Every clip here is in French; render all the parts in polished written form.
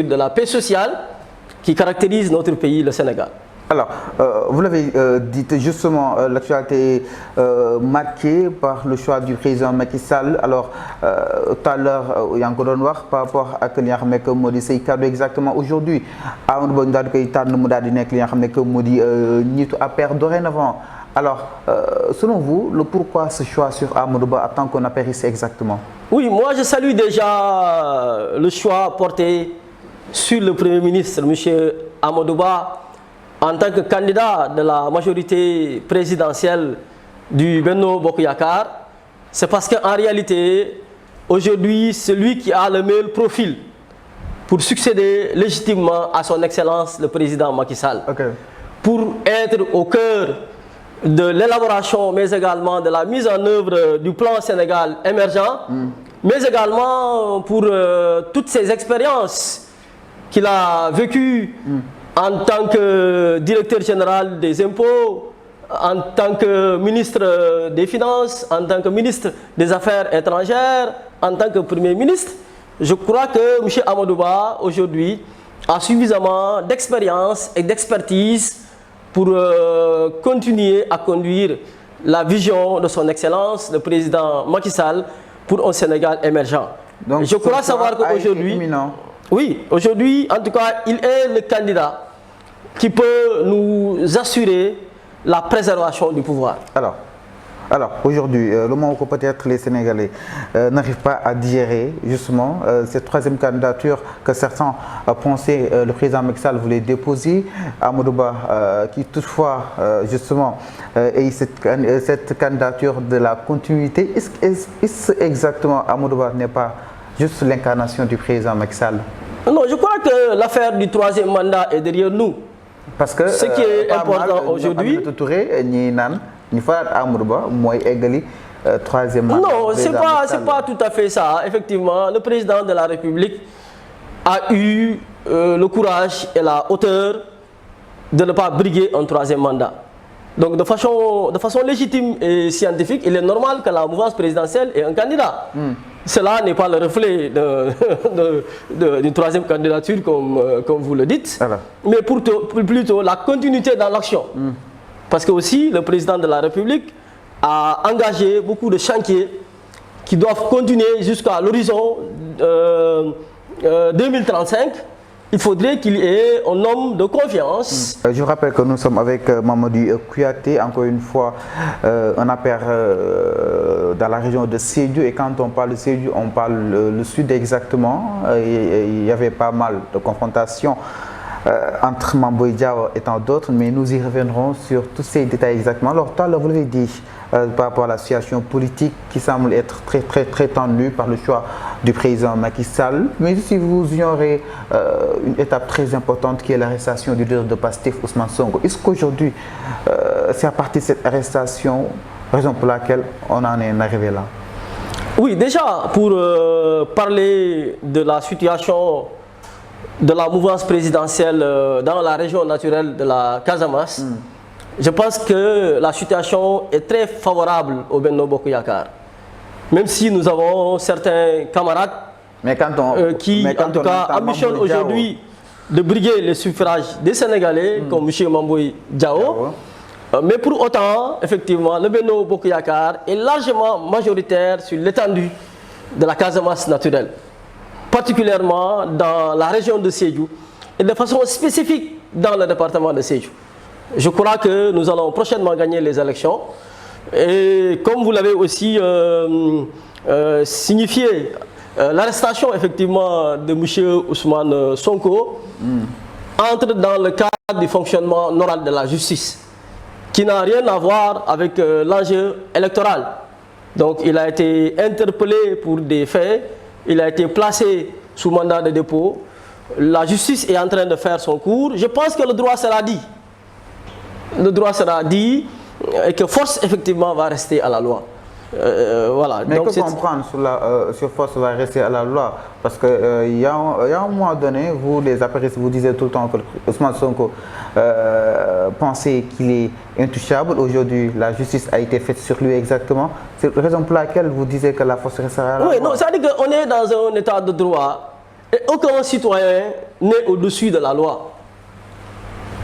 de la paix sociale qui caractérise notre pays, le Sénégal. Alors, vous l'avez dit justement, l'actualité est marquée par le choix du président Macky Sall. Alors, tout à l'heure, il y a encore un noir par rapport à ce que Modi s'est exactement aujourd'hui. Avant de dire que il Modi a perdu dorénavant. Alors, selon vous, le pourquoi ce choix sur Amadouba en tant qu'on appelle ici exactement? Oui, moi je salue déjà le choix porté sur le Premier ministre, M. Amadouba, en tant que candidat de la majorité présidentielle du Benno Bokk Yakaar. C'est parce qu'en réalité, aujourd'hui, celui qui a le meilleur profil pour succéder légitimement à son excellence, le président Macky Sall, pour être au cœur de l'élaboration, mais également de la mise en œuvre du plan Sénégal émergent, mais également pour toutes ces expériences qu'il a vécues en tant que directeur général des impôts, en tant que ministre des Finances, en tant que ministre des Affaires étrangères, en tant que Premier ministre. Je crois que M. Amadouba, aujourd'hui, a suffisamment d'expérience et d'expertise pour continuer à conduire la vision de son Excellence, le président Macky Sall, pour un Sénégal émergent. Donc, je crois savoir qu'aujourd'hui, oui, aujourd'hui, en tout cas, il est le candidat qui peut nous assurer la préservation du pouvoir. Alors aujourd'hui, le moment où peut-être les Sénégalais n'arrivent pas à digérer justement cette troisième candidature que certains pensaient le président Macky Sall voulait déposer, Amadouba qui toutefois justement ait cette candidature de la continuité. Est-ce exactement Amadouba n'est pas juste l'incarnation du président Macky Sall? Non, je crois que l'affaire du troisième mandat est derrière nous. Parce que ce qui est important aujourd'hui, troisième mandat. Non, c'est pas tout à fait ça. Effectivement, le président de la République a eu le courage et la hauteur de ne pas briguer un troisième mandat. Donc de façon légitime et scientifique, il est normal que la mouvance présidentielle ait un candidat. Cela n'est pas le reflet d'une troisième candidature comme vous le dites, mais plutôt la continuité dans l'action. Parce que aussi le président de la République a engagé beaucoup de chantiers qui doivent continuer jusqu'à l'horizon 2035. Il faudrait qu'il y ait un homme de confiance. Je rappelle que nous sommes avec Mamadou Kouyaté, encore une fois, un affaire dans la région de Sédhiou. Et quand on parle de Sédhiou, on parle le sud exactement. Il y avait pas mal de confrontations entre Mamboy Diao et tant d'autres, mais nous y reviendrons sur tous ces détails exactement. Alors, tout à l'heure, vous l'avez dit, par rapport à la situation politique qui semble être très tendue par le choix du président Macky Sall, mais si vous ignorez une étape très importante qui est l'arrestation du leader de Pastef, Ousmane Sonko. Est-ce qu'aujourd'hui, c'est à partir de cette arrestation, raison pour laquelle on en est arrivé là? Oui, déjà, pour parler de la situation de la mouvance présidentielle dans la région naturelle de la Casamance, je pense que la situation est très favorable au Benno Bokk Yakaar. Même si nous avons certains camarades qui, en tout cas, ambitionnent aujourd'hui de briguer les suffrages des Sénégalais, comme M. Mamboy Diao. Mais pour autant, effectivement, le Benno Bokk Yakaar est largement majoritaire sur l'étendue de la Casamance naturelle, particulièrement dans la région de Sédhiou et de façon spécifique dans le département de Sédhiou. Je crois que nous allons prochainement gagner les élections. Et comme vous l'avez aussi signifié, l'arrestation effectivement de M. Ousmane Sonko entre dans le cadre du fonctionnement normal de la justice, qui n'a rien à voir avec l'enjeu électoral. Donc il a été interpellé pour des faits, il a été placé sous mandat de dépôt. La justice est en train de faire son cours. Je pense que le droit sera dit. Le droit sera dit et que force effectivement va rester à la loi. Voilà. Mais que comprendre sur force va rester à la loi? Parce qu'il y a un moment donné, vous les apéristes, vous disiez tout le temps que Ousmane Sonko pensait qu'il est intouchable. Aujourd'hui, la justice a été faite sur lui exactement. C'est la raison pour laquelle vous disiez que la force restera à la loi. Oui, non, ça veut dire qu'on est dans un état de droit et aucun citoyen n'est au-dessus de la loi.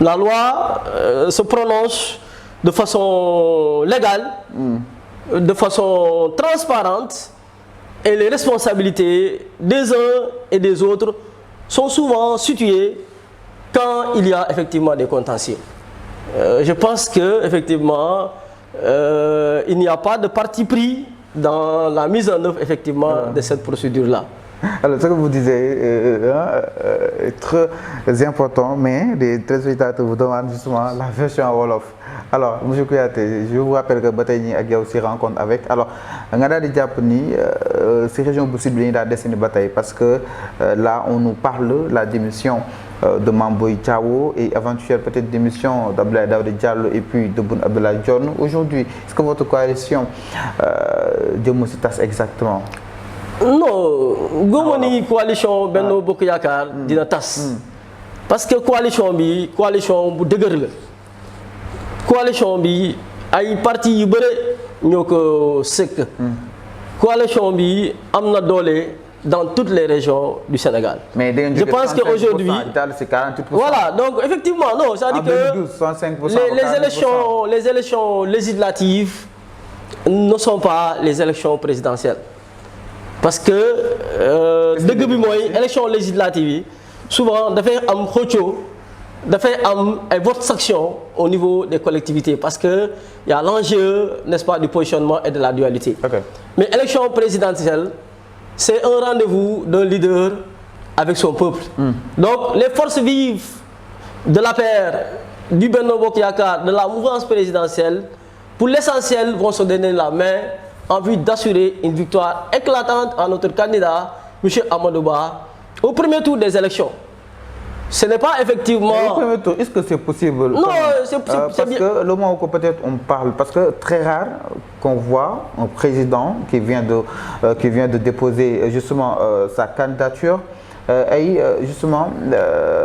La loi se prononce de façon légale, de façon transparente, et les responsabilités des uns et des autres sont souvent situées quand il y a effectivement des contentieux. Je pense qu'effectivement, il n'y a pas de parti pris dans la mise en œuvre effectivement de cette procédure-là. Alors, ce que vous disiez est très important, mais les téléspectateurs vous demandent justement la version en Wolof. Alors, M. Kouyaté, je vous rappelle que Bataille a aussi rencontre avec. Alors, on a dit que ces régions possibles de la décennie bataille parce que là, on nous parle de la démission de Mamboy Diao et éventuelle peut-être démission d'Abdoulaye Daouda Diallo et puis de Boun Abdallah Dionne. Aujourd'hui, est-ce que votre coalition démoncitas exactement? Non, gomoni coalition Benno Bokk Yaakaar dina tas parce que coalition bi bu dëgër la coalition bi ay parti yu bëre ñoo ko sëkk coalition bi am na doole dans toutes les régions du Sénégal. Mais je pense qu'aujourd'hui voilà, donc effectivement non, ça dit que les élections législatives ne sont pas les élections présidentielles. Parce que dëgg bi mooy élection législative yi souvent dafay am xëccoo dafay am ay vote sanction au niveau des collectivités parce que il y a l'enjeu, n'est-ce pas, du positionnement et de la dualité. Mais élection présidentielle, c'est un rendez-vous d'un leader avec son peuple. Donc les forces vives de l'APR, du Benno Bokk Yaakaar, de la mouvance présidentielle, pour l'essentiel vont se donner la main en vue d'assurer une victoire éclatante à notre candidat, M. Amadou Ba, au premier tour des élections. Ce n'est pas effectivement... Au premier tour, est-ce que c'est possible? Non, c'est possible. Parce que le moment où peut-être on parle, parce que très rare qu'on voit un président qui vient de déposer justement sa candidature et justement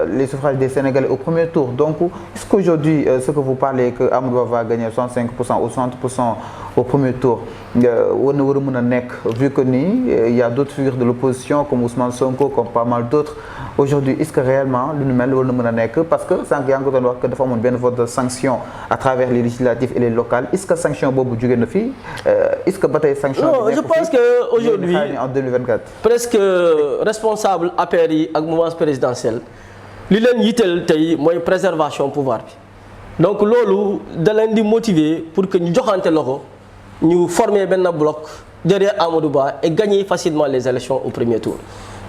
les suffrages des Sénégalais au premier tour. Donc, est-ce qu'aujourd'hui, ce que vous parlez, que Amadou Ba va gagner 65% ou 60% au premier tour, vu que il y a d'autres figures de l'opposition comme Ousmane Sonko, comme pas mal d'autres, aujourd'hui, est-ce que réellement l'une parce que sans qu'il y ait encore que de faire un vote de sanctions à travers les législatives et les locales, est-ce que sanctions bobu du fi est-ce que bataille sanctions? Non, je pense qu'aujourd'hui, en 2024, presque responsable APRI ak mouvance présidentielle, li len yitel tay moy préservation pouvoir bi. Donc lolu da len di motiver pour que ñu joxante loxo ñu former ben bloc derrière Amadou Ba et gagner facilement les élections au premier tour.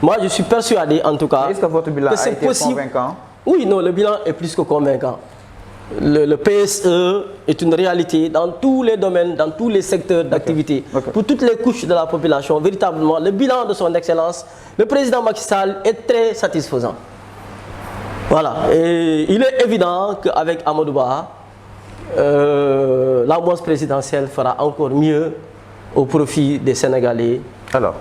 Moi je suis persuadé en tout cas. Est-ce que votre bilan a été convaincant? Oui, non, le bilan est plus que convaincant. Le PSE est une réalité dans tous les domaines, dans tous les secteurs d'activité. Pour toutes les couches de la population, véritablement, le bilan de son excellence, le président Macky Sall est très satisfaisant. Voilà. Et il est évident qu'avec Amadou Ba, la mouvance présidentielle fera encore mieux au profit des Sénégalais. Alors,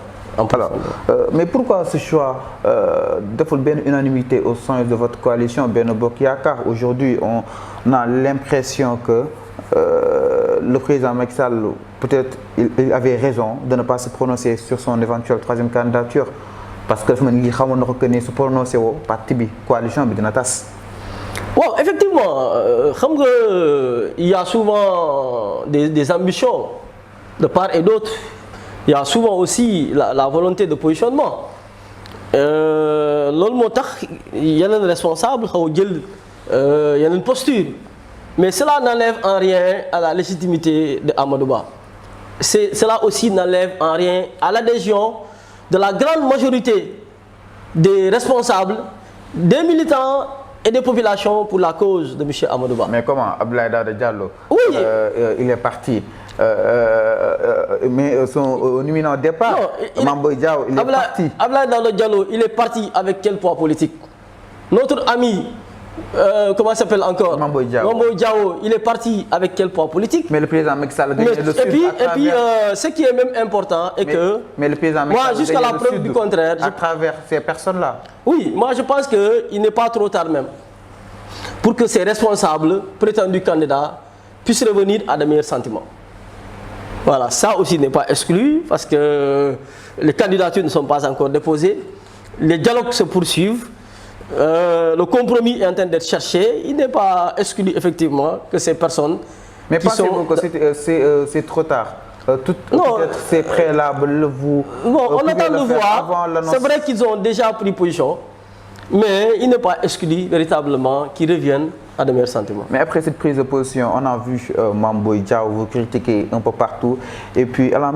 mais pourquoi ce choix de faire une unanimité au sein de votre coalition Benno Bokk Yaakaar? Aujourd'hui, on a l'impression que le président Macky Sall, peut-être, il avait raison de ne pas se prononcer sur son éventuelle troisième candidature. Parce que il a se prononcer au parti bi coalition bi dina tas. Bon, effectivement, il y a souvent des ambitions de part et d'autre. Il y a souvent aussi la volonté de positionnement. Il y a un responsable, il y a une posture. Mais cela n'enlève en rien à la légitimité de Amadou Ba. Cela aussi n'enlève en rien à l'adhésion de la grande majorité des responsables, des militants et des populations pour la cause de M. Amadou Ba. Mais comment Abdoulaye Daouda Diallo, oui. Il est parti mais au numéro départ, Mamboy Diao, il est parti. Abdoulaye Daouda Diallo, il est parti avec quel poids politique? Notre ami, comment s'appelle encore? Mamboy Diao, il est parti avec quel poids politique? Mais le président Macky Sall a gagné le Sud. Et puis, ce qui est même important est que... Mais le président Macky Sall moi, jusqu'à la preuve du contraire... À travers ces personnes-là. Oui, moi je pense qu'il n'est pas trop tard même pour que ces responsables, prétendus candidats, puissent revenir à de meilleurs sentiments. Voilà, ça aussi n'est pas exclu parce que les candidatures ne sont pas encore déposées. Les dialogues se poursuivent. le compromis est en train d'être cherché. Il n'est pas exclu effectivement que ces personnes Mais qui pensez-vous que c'est trop tard? Peut-être c'est préalable, vous... Non, on attend de voir. C'est vrai qu'ils ont déjà pris position, mais il n'est pas exclu véritablement qu'ils reviennent à de meilleurs sentiments. Mais après cette prise de position, on a vu Mame Boye Diao vous critiquer un peu partout. Et puis,